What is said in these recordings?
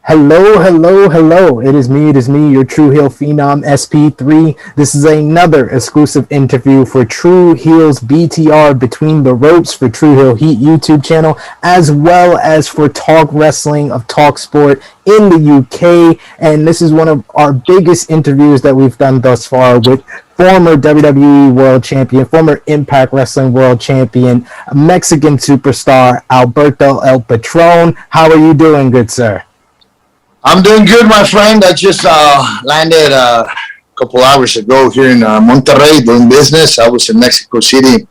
Hello, hello, hello. It is me, your Tru Heel Phenom SP3. This is another exclusive interview for Tru Heels BTR Between the Ropes for Tru Heel Heat YouTube channel, as well as for Talk Wrestling of TalkSPORT in the UK. And this is one of our biggest interviews that we've done thus far with former WWE World Champion, former Impact Wrestling World Champion, Mexican superstar Alberto El Patron. How are you doing, good sir? I'm doing good, my friend. I just landed a couple hours ago here in Monterrey doing business. I was in Mexico City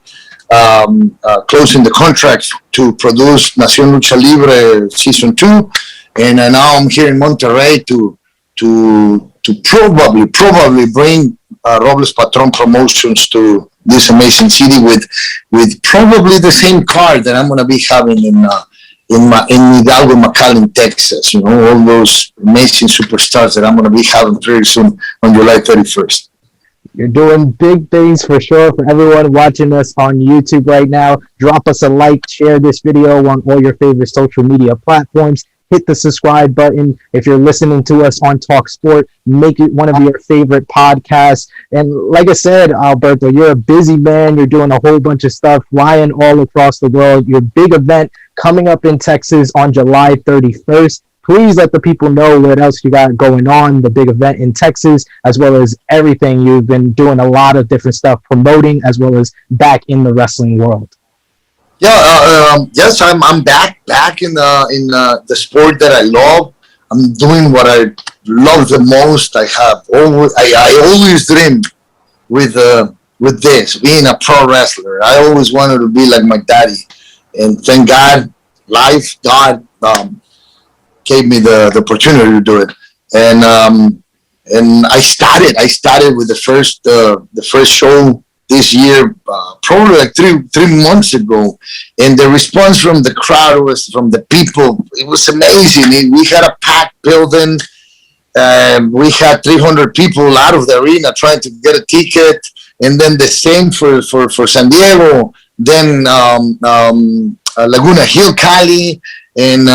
closing the contracts to produce Nación Lucha Libre Season 2. And now I'm here in Monterrey to probably bring Robles Patron Promotions to this amazing city with probably the same card that I'm going to be having in Hidalgo, McAllen, Texas. You know, all those amazing superstars that I'm going to be having very soon on July 31st. You're doing big things for sure. For everyone watching us on YouTube right now, drop us a like, share this video on all your favorite social media platforms. Hit the subscribe button. If you're listening to us on TalkSPORT, make it one of your favorite podcasts. And like I said, Alberto, you're a busy man. You're doing a whole bunch of stuff, flying all across the world. Your big event coming up in Texas on July 31st. Please let the people know what else you got going on, the big event in Texas, as well as everything. You've been doing a lot of different stuff, promoting as well as back in the wrestling world. Yes, I'm back in the sport that I love. I'm doing what I love the most. I always dreamed with this, being a pro wrestler. I always wanted to be like my daddy, and thank God, God gave me the opportunity to do it. And I started with the first show this year, probably like three months ago, and the response from the crowd from the people. It was amazing. We had a packed building. We had 300 people out of the arena trying to get a ticket, and then the same for San Diego. Then Laguna Hill, Cali, and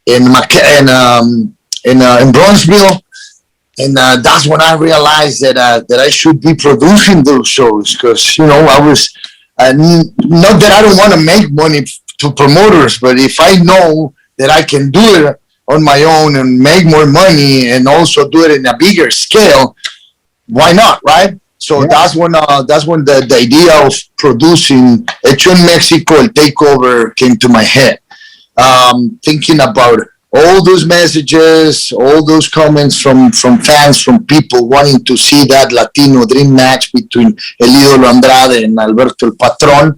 in Bronzeville. And that's when I realized that I should be producing those shows, because, you know, I was not that I don't want to make money to promoters, but if I know that I can do it on my own and make more money and also do it in a bigger scale, why not, right? So that's when the idea of producing Hecho en Mexico, El Takeover, came to my head. Thinking about all those messages, all those comments from fans, from people wanting to see that Latino dream match between El Idolo Andrade and Alberto El Patron,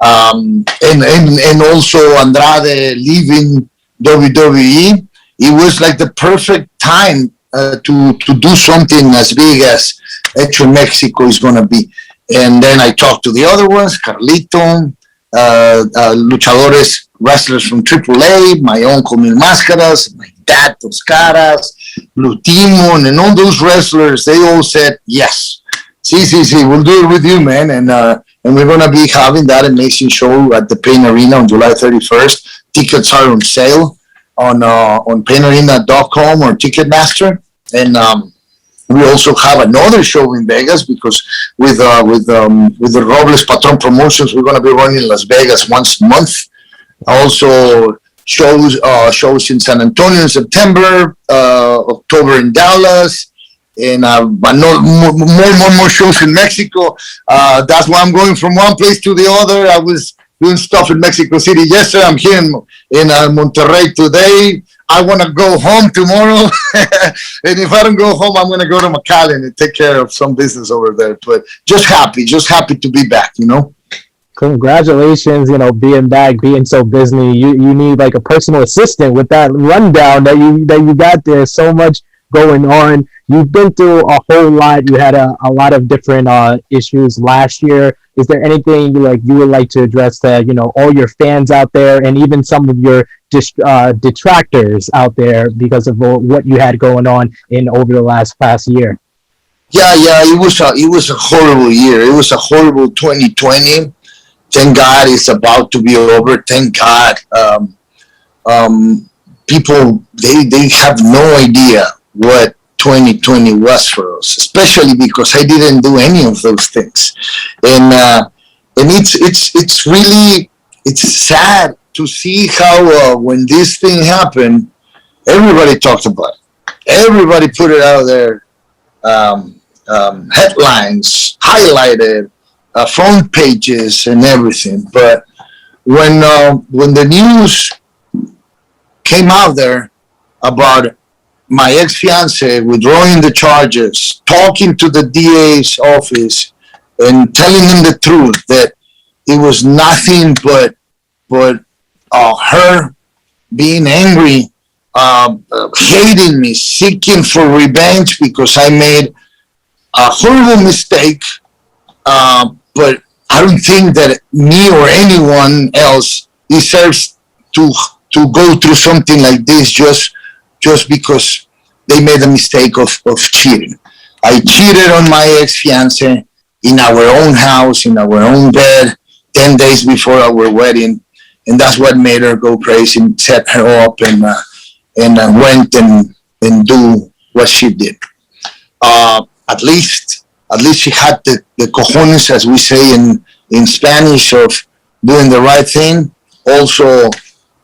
and also Andrade leaving WWE. It was like the perfect time to do something as big as Hecho Mexico is going to be. And then I talked to the other ones, Carlito, luchadores, wrestlers from AAA, my uncle Mil Máscaras, my dad Dos Caras, Blue Demon, and all those wrestlers. They all said yes. See, we'll do it with you, man. And we're gonna be having that amazing show at the Pain Arena on July 31st. Tickets are on sale on painarena.com or Ticketmaster, and we also have another show in Vegas, because with the Robles Patron Promotions, we're going to be running in Las Vegas once a month. Also shows in San Antonio in September, October in Dallas, and more shows in Mexico. That's why I'm going from one place to the other. I was doing stuff in Mexico City yesterday. I'm here in Monterrey today. I want to go home tomorrow. And if I don't go home, I'm going to go to McAllen and take care of some business over there. But just happy to be back, you know. Congratulations, you know, being back, being so busy. You need like a personal assistant with that rundown that you got there. So much going on. You've been through a whole lot. You had a lot of different issues last year. Is there anything you would like to address that, you know, all your fans out there and even some of your detractors out there because of what you had going on over the past year? Yeah, it was a horrible year. It was a horrible 2020. Thank God it's about to be over. Thank God. people, they have no idea what 2020 was for us, especially because I didn't do any of those things. And it's really, it's sad to see how when this thing happened, everybody talked about it. Everybody put it out there, headlines, highlighted, front pages, and everything. But when the news came out there about my ex-fiance withdrawing the charges, talking to the DA's office, and telling him the truth that it was nothing but her being angry, hating me, seeking for revenge because I made a horrible mistake. But I don't think that me or anyone else deserves to go through something like this just because they made a mistake of cheating. I cheated on my ex-fiance in our own house, in our own bed, 10 days before our wedding. And that's what made her go crazy and set her up and went and do what she did. At least she had the cojones, as we say in Spanish, of doing the right thing. Also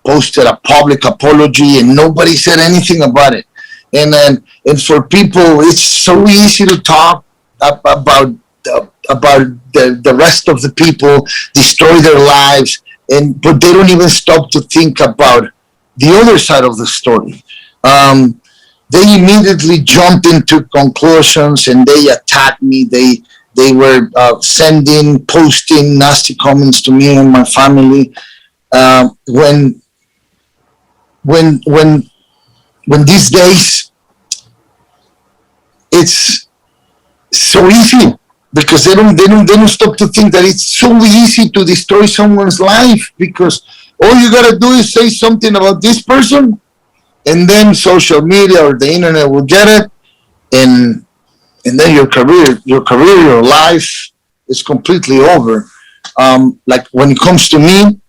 posted a public apology, and nobody said anything about it. And for people, it's so easy to talk about the rest of the people, destroy their lives, but they don't even stop to think about the other side of the story. They immediately jumped into conclusions and they attacked me. They were posting nasty comments to me and my family. When these days, it's so easy because they don't stop to think that it's so easy to destroy someone's life, because all you gotta do is say something about this person, and then social media or the internet will get it, and then your career, your life is completely over. Like when it comes to me,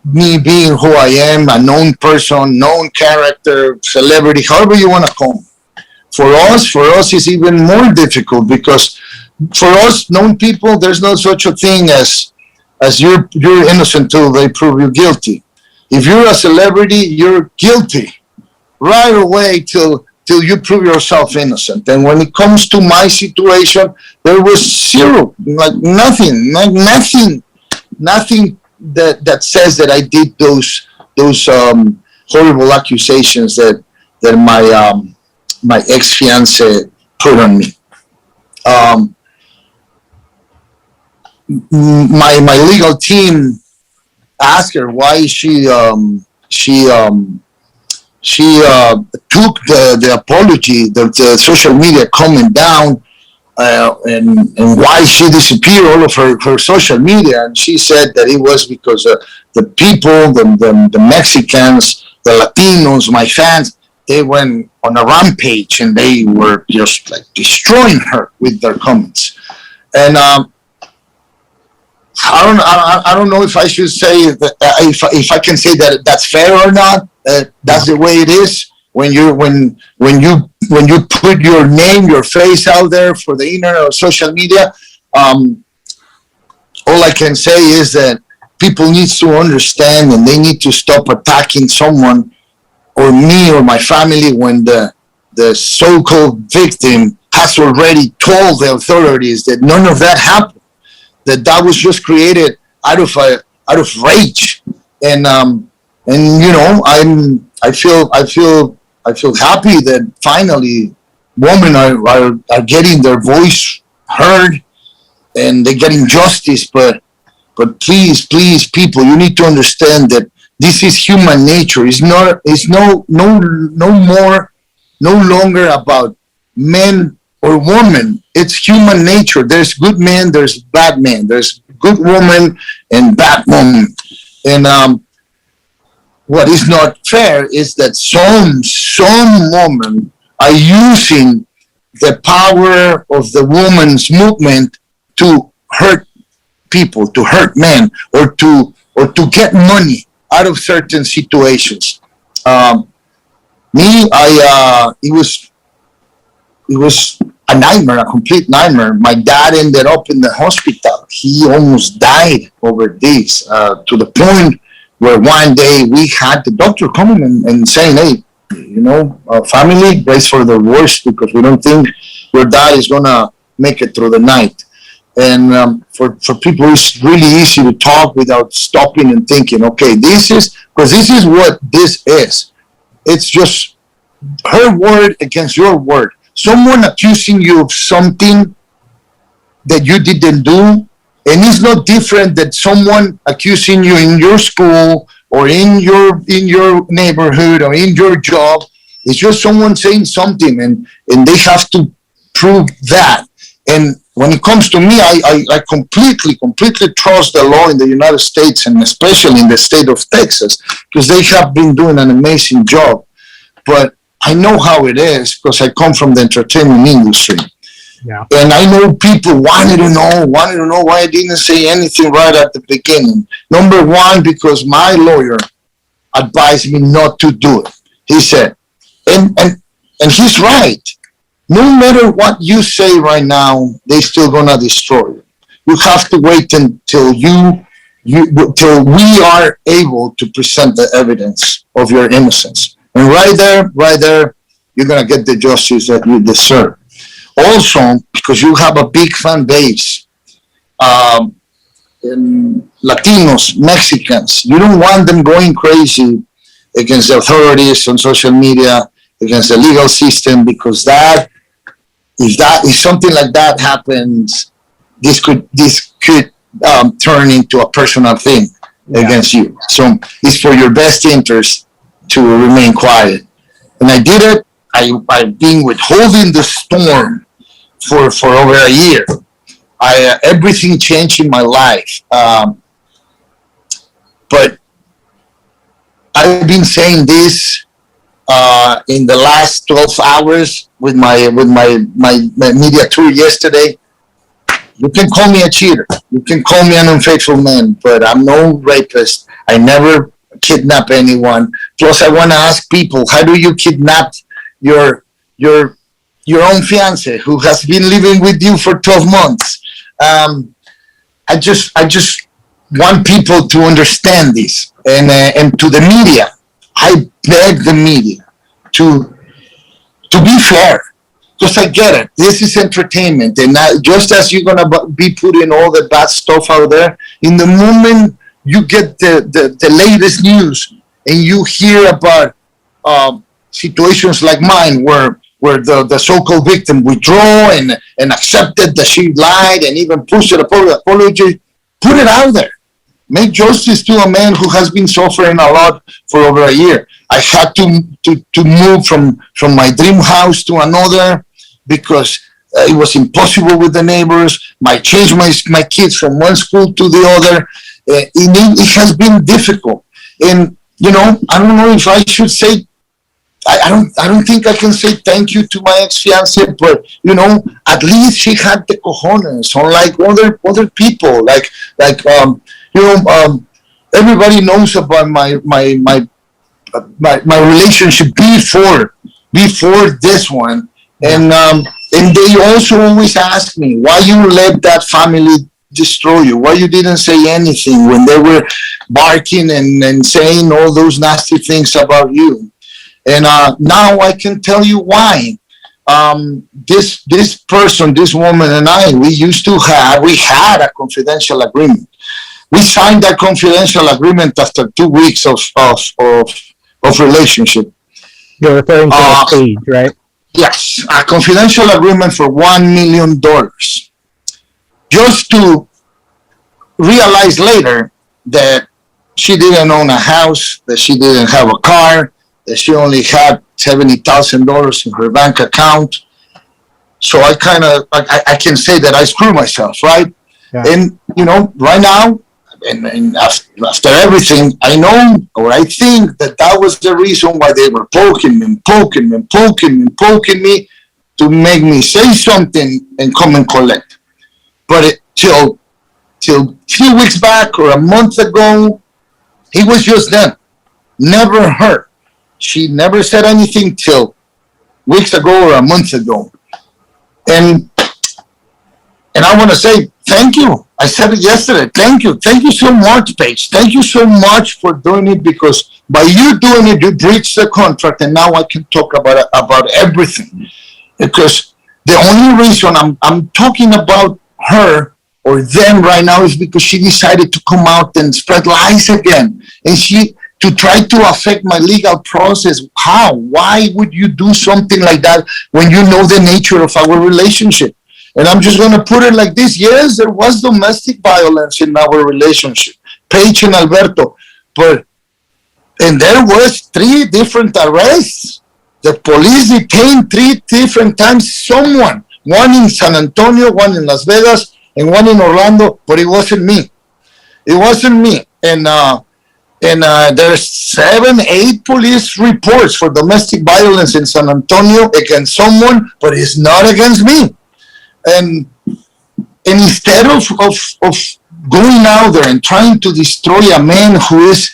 me being who I am, a known person, known character, celebrity, however you want to call me. For us, it's even more difficult because for us known people, there's no such a thing as you're innocent till they prove you guilty. If you're a celebrity, you're guilty right away till you prove yourself innocent. And when it comes to my situation, there was zero, like nothing that says that I did those horrible accusations that my ex-fiance put on me. My legal team asked her why she took the apology, the social media comment down, and why she disappeared all of her social media. And she said that it was because the people, the Mexicans, the Latinos, my fans, they went on a rampage and they were just like destroying her with their comments. And I don't know if I should say that, if I can say that that's fair or not. That's the way it is when you put your name, your face out there for the internet or social media. All I can say is that people need to understand, and they need to stop attacking someone or me or my family when the so-called victim has already told the authorities that none of that happened, that was just created out of rage. And you know, I feel happy that finally women are getting their voice heard and they're getting justice. But please, people, you need to understand that this is human nature. It's no longer about men or women. It's human nature. There's good men, there's bad men, there's good woman and bad woman. And what is not fair is that some women are using the power of the woman's movement to hurt people, to hurt men, or to get money out of certain situations. It was a nightmare, a complete nightmare. My dad ended up in the hospital. He almost died over this, to the point where one day we had the doctor coming and saying, hey, family, brace for the worst, because we don't think your dad is going to make it through the night. And for people, it's really easy to talk without stopping and thinking, okay, this is what this is. It's just her word against your word. Someone accusing you of something that you didn't do, and it's not different than someone accusing you in your school or in your neighborhood or in your job. It's just someone saying something, and they have to prove that. And when it comes to me, I completely trust the law in the United States, and especially in the state of Texas, because they have been doing an amazing job. But I know how it is because I come from the entertainment industry. Yeah. And I know people wanted to know why I didn't say anything right at the beginning. Number one, because my lawyer advised me not to do it. He said, and he's right. No matter what you say right now, they're still gonna destroy you. You have to wait until till we are able to present the evidence of your innocence. And right there, you're gonna get the justice that you deserve. Also, because you have a big fan base, in Latinos, Mexicans, you don't want them going crazy against the authorities on social media, against the legal system, because if something like that happens, this could turn into a personal thing against you. So it's for your best interest to remain quiet. And I did it. I've been withholding the storm for over a year. Everything changed in my life. But I've been saying this in the last 12 hours with my media tour yesterday. You can call me a cheater. You can call me an unfaithful man, but I'm no rapist. I never kidnap anyone. Plus, I want to ask people, how do you kidnap your own fiance who has been living with you for 12 months? I just want people to understand this, and to the media, I beg the media to be fair. Because I get it. This is entertainment, and just as you're gonna be putting all the bad stuff out there, in the moment you get the latest news and you hear about situations like mine where the so-called victim withdraw and accepted that she lied and even pushed an apology, put it out there. Make justice to a man who has been suffering a lot for over a year. I had to move from my dream house to another because it was impossible with the neighbors. I changed my kids from one school to the other. It has been difficult. And, I don't know if I should say, I don't think I can say thank you to my ex-fiance, but, at least she had the cojones, unlike other people. Everybody knows about my relationship before this one, and they also always ask me why you let that family destroy you, why you didn't say anything when they were barking and saying all those nasty things about you. And now I can tell you why. This person, this woman, and I, we had a confidential agreement. We signed that confidential agreement after 2 weeks of relationship. You're referring to the Paige, right? Yes, a confidential agreement for $1 million. Just to realize later that she didn't own a house, that she didn't have a car, that she only had $70,000 in her bank account. So I can say that I screwed myself, right? Yeah. And, right now, and after everything, I know, or I think that was the reason why they were poking me to make me say something and come and collect. But till a few weeks back or a month ago, He was just them. Never her. She never said anything till weeks ago or a month ago. And I want to say thank you. I said it yesterday. Thank you. Thank you so much, Paige. Thank you so much for doing it, because by you doing it, you breached the contract, and now I can talk about everything. Because the only reason I'm talking about her or them right now is because she decided to come out and spread lies again. And to try to affect my legal process. How? Why would you do something like that when you know the nature of our relationship? And I'm just going to put it like this. Yes, there was domestic violence in our relationship, Paige and Alberto. And there was 3 different arrests. The police detained 3 different times someone. One in San Antonio, one in Las Vegas, and one in Orlando. But it wasn't me. It wasn't me. And there's 7, 8 police reports for domestic violence in San Antonio against someone, but it's not against me. And instead of going out there and trying to destroy a man who is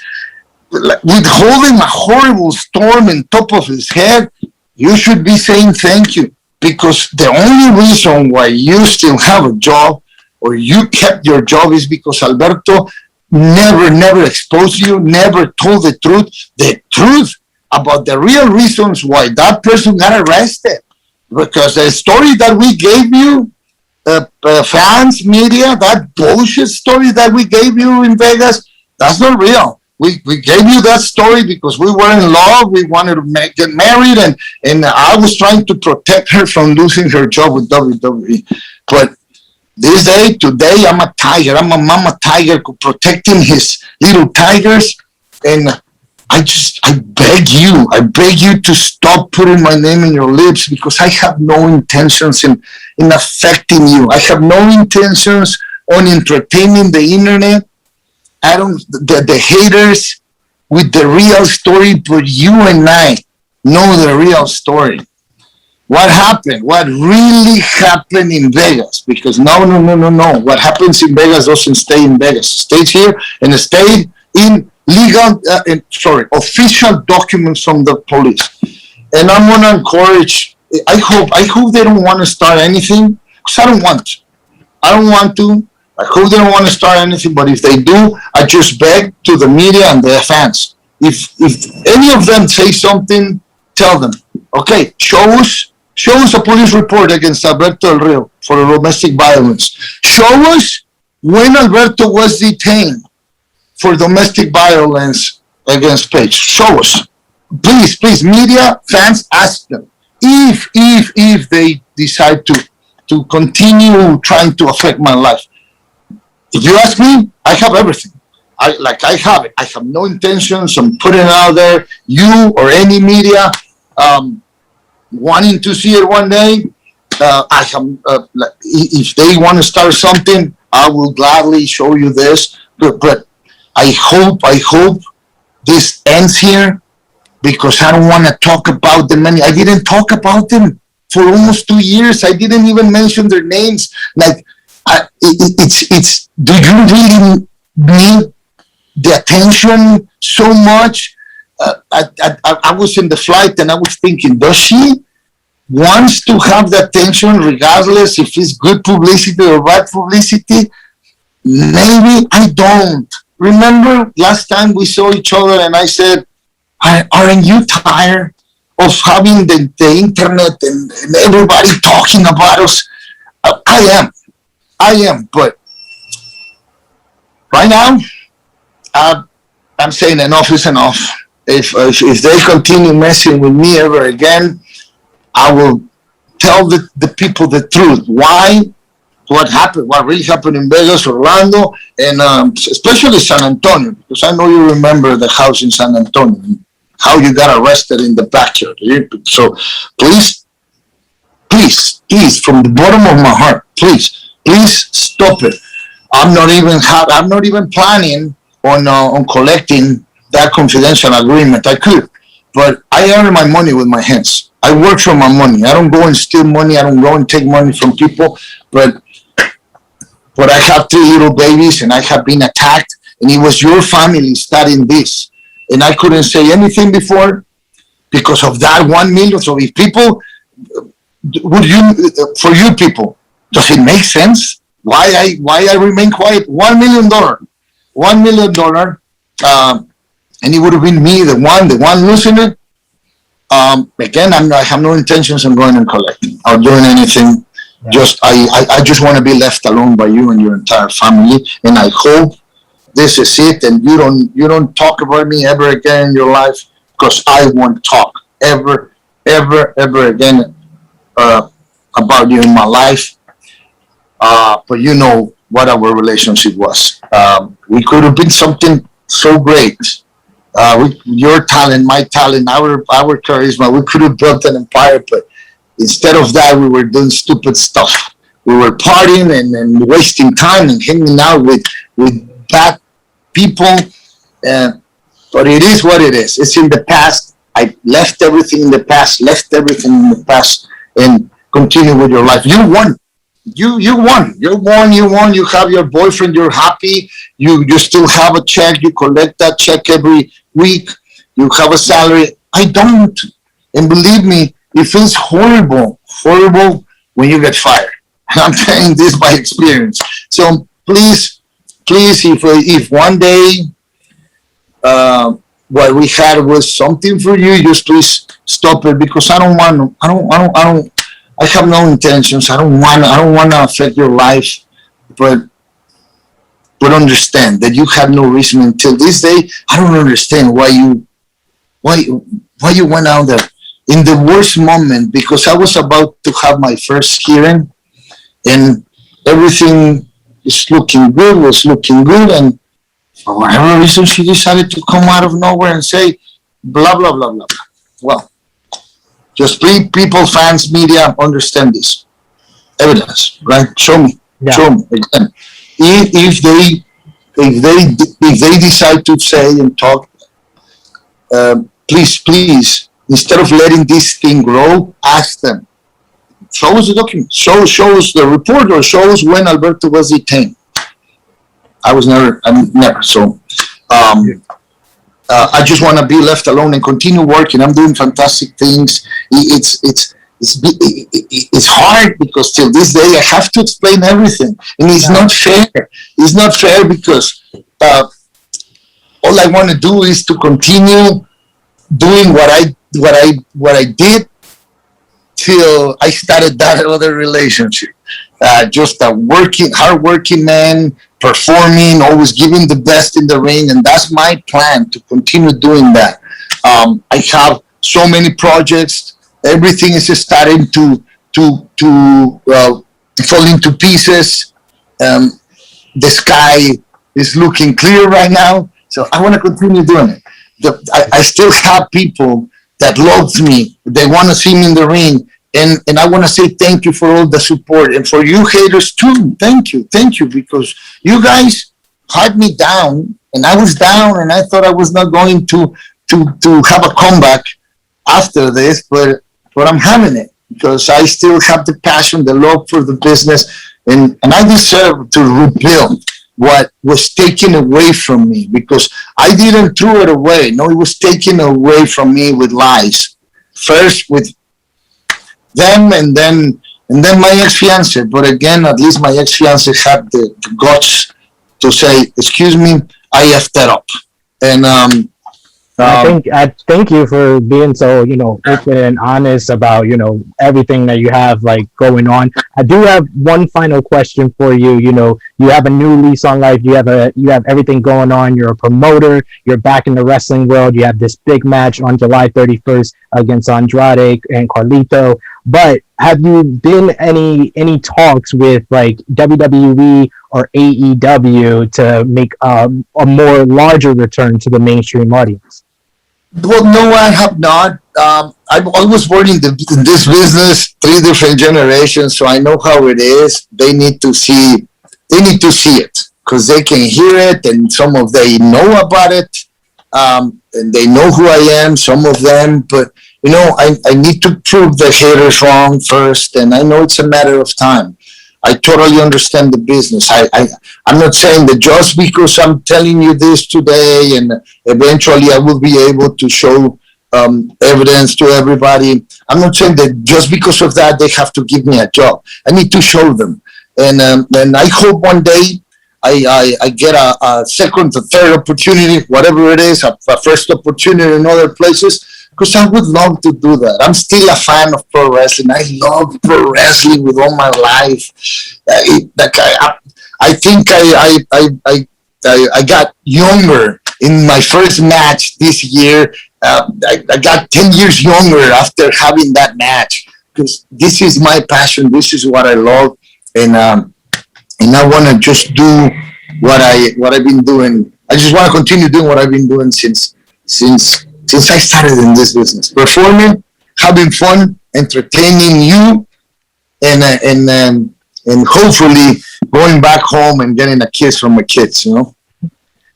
withholding a horrible storm on top of his head, you should be saying thank you. Because the only reason why you still have a job or you kept your job is because Alberto never exposed you, never told the truth about the real reasons why that person got arrested. Because the story that we gave you, fans, media, that bullshit story that we gave you in Vegas, that's not real. We gave you that story because we were in love. We wanted to get married, and I was trying to protect her from losing her job with WWE. But today, I'm a tiger. I'm a mama tiger protecting his little tigers. And I beg you to stop putting my name in your lips, because I have no intentions in affecting you. I have no intentions on entertaining the internet. The haters with the real story, but you and I know the real story. What happened? What really happened in Vegas? Because no. What happens in Vegas doesn't stay in Vegas. It stays here, and it stayed in official documents from the police. And I'm going to encourage, I hope they don't want to start anything, because I don't want to. I hope they don't want to start anything, but if they do, I just beg to the media and the fans. If any of them say something, tell them, okay, show us a police report against Alberto El Rio for domestic violence. Show us when Alberto was detained for domestic violence against Paige. Show us. Please, media, fans, ask them. If they decide to continue trying to affect my life. If you ask me, I have everything. I have it. I have no intentions on putting it out there. You or any media wanting to see it one day, if they want to start something, I will gladly show you this. But I hope this ends here, because I don't want to talk about them. I didn't talk about them for almost 2 years. I didn't even mention their names. Do you really need the attention so much? I was in the flight and I was thinking, does she wants to have the attention regardless if it's good publicity or bad publicity? Maybe I don't. Remember last time we saw each other and I said, aren't you tired of having the internet and everybody talking about us? I am, but right now, I'm saying enough is enough. If they continue messing with me ever again, I will tell the people the truth. Why? What happened? What really happened in Vegas, Orlando, and especially San Antonio, because I know you remember the house in San Antonio, and how you got arrested in the backyard. So please, from the bottom of my heart, please stop it. I'm not even planning on collecting that confidential agreement. I could, but I earn my money with my hands. I work for my money. I don't go and steal money. I don't go and take money from people. But I have 3 little babies, and I have been attacked. and it was your family starting this, and I couldn't say anything before because of that 1 million. So if people, for you people, does it make sense? Why I remain quiet? $1 million, $1 million, and it would have been me, the one losing it. Again, I have no intentions of going and collecting or doing anything. Yeah. Just I just want to be left alone by you and your entire family, and I hope this is it, and you don't talk about me ever again in your life, because I won't talk ever again about you in my life. But you know what our relationship was. We could have been something so great. With your talent, my talent, our charisma, we could have built an empire, but instead of that, we were doing stupid stuff. We were partying and wasting time and hanging out with bad people. But it is what it is. It's in the past. I left everything in the past, and continue with your life. You won. You won. You have your boyfriend. You're happy. You still have a check. You collect that check every week. You have a salary. I don't. And believe me, it feels horrible when you get fired. And I'm telling this by experience. So please, if one day what we had was something for you, just please stop it, because I have no intentions. I don't want to affect your life, but understand that you have no reason until this day. I don't understand why you went out there in the worst moment, because I was about to have my first hearing and everything was looking good, and for whatever reason she decided to come out of nowhere and say blah blah blah blah. Well, just please, people, fans, media, understand this. Evidence, right? Show me again. If they decide to say and talk, please, instead of letting this thing grow, ask them. Show us the document. Show us the report, or show us when Alberto was detained. I'm never. So I just want to be left alone and continue working. I'm doing fantastic things. It's hard, because till this day I have to explain everything, and it's not fair. It's not fair, because all I want to do is to continue doing what I did till I started that other relationship. Just a hard-working man, performing, always giving the best in the ring, and that's my plan, to continue doing that. I have so many projects. Everything is starting to fall into pieces. The sky is looking clear right now, so I want to continue doing it. I still have people that love me. They want to see me in the ring. And I want to say thank you for all the support, and for you haters too. Thank you, because you guys hyped me down, and I was down, and I thought I was not going to have a comeback after this, but I'm having it, because I still have the passion, the love for the business, and I deserve to rebuild what was taken away from me, because I didn't throw it away. No, it was taken away from me with lies. First with them, and then my ex-fiance. But again, at least my ex-fiance had the guts to say, excuse me, I effed that up. And I thank you for being so, open and honest about, everything that you have going on. I do have one final question for you. You have a new lease on life. You have everything going on. You're a promoter. You're back in the wrestling world. You have this big match on July 31st against Andrade and Carlito. But have you been any talks with WWE or AEW to make a more larger return to the mainstream audience? Well, no, I have not. I've always worked in this business, 3 different generations, so I know how it is. They need to see it, because they can hear it, and some of they know about it, and they know who I am, some of them. But I need to prove the haters wrong first, and I know it's a matter of time. I totally understand the business. I'm not saying that just because I'm telling you this today and eventually I will be able to show evidence to everybody. I'm not saying that just because of that they have to give me a job. I need to show them, and I hope one day I get a second, a third opportunity, whatever it is, a first opportunity in other places, because I would love to do that. I'm still a fan of pro wrestling. I love pro wrestling with all my life. I think I got younger in my first match this year. I got 10 years younger after having that match, because this is my passion. This is what I love, and I want to just do what I've been doing. I just want to continue doing what I've been doing since I started in this business, performing, having fun, entertaining you, and hopefully going back home and getting a kiss from my kids.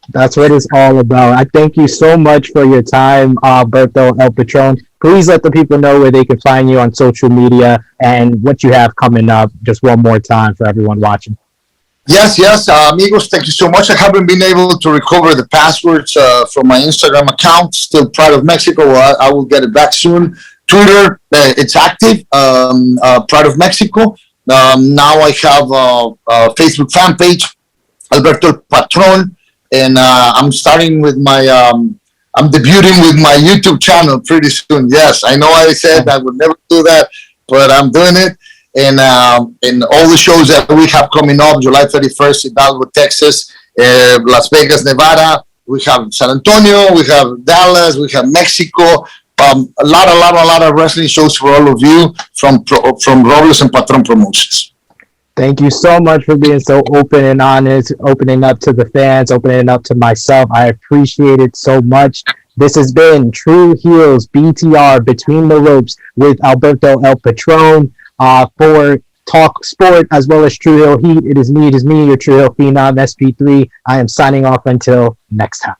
That's what it's all about. I thank you so much for your time, Alberto El Patron. Please let the people know where they can find you on social media and what you have coming up. Just one more time for everyone watching. Yes, amigos, thank you so much. I haven't been able to recover the passwords from my Instagram account. Still Pride of Mexico. I will get it back soon. Twitter, it's active. Pride of Mexico. Now I have a Facebook fan page, Alberto El Patron. And I'm starting with I'm debuting with my YouTube channel pretty soon. Yes, I know I said I would never do that, but I'm doing it. And all the shows that we have coming up, July 31st in Hidalgo, Texas, Las Vegas, Nevada. We have San Antonio, we have Dallas, we have Mexico. A lot of wrestling shows for all of you from Robles and Patron Promotions. Thank you so much for being so open and honest, opening up to the fans, opening up to myself. I appreciate it so much. This has been Tru Heels BTR, Between the Ropes, with Alberto El Patron for TalkSPORT, as well as Tru Heel Heat. It is me, your Tru Heel Phenom, SP3. I am signing off until next time.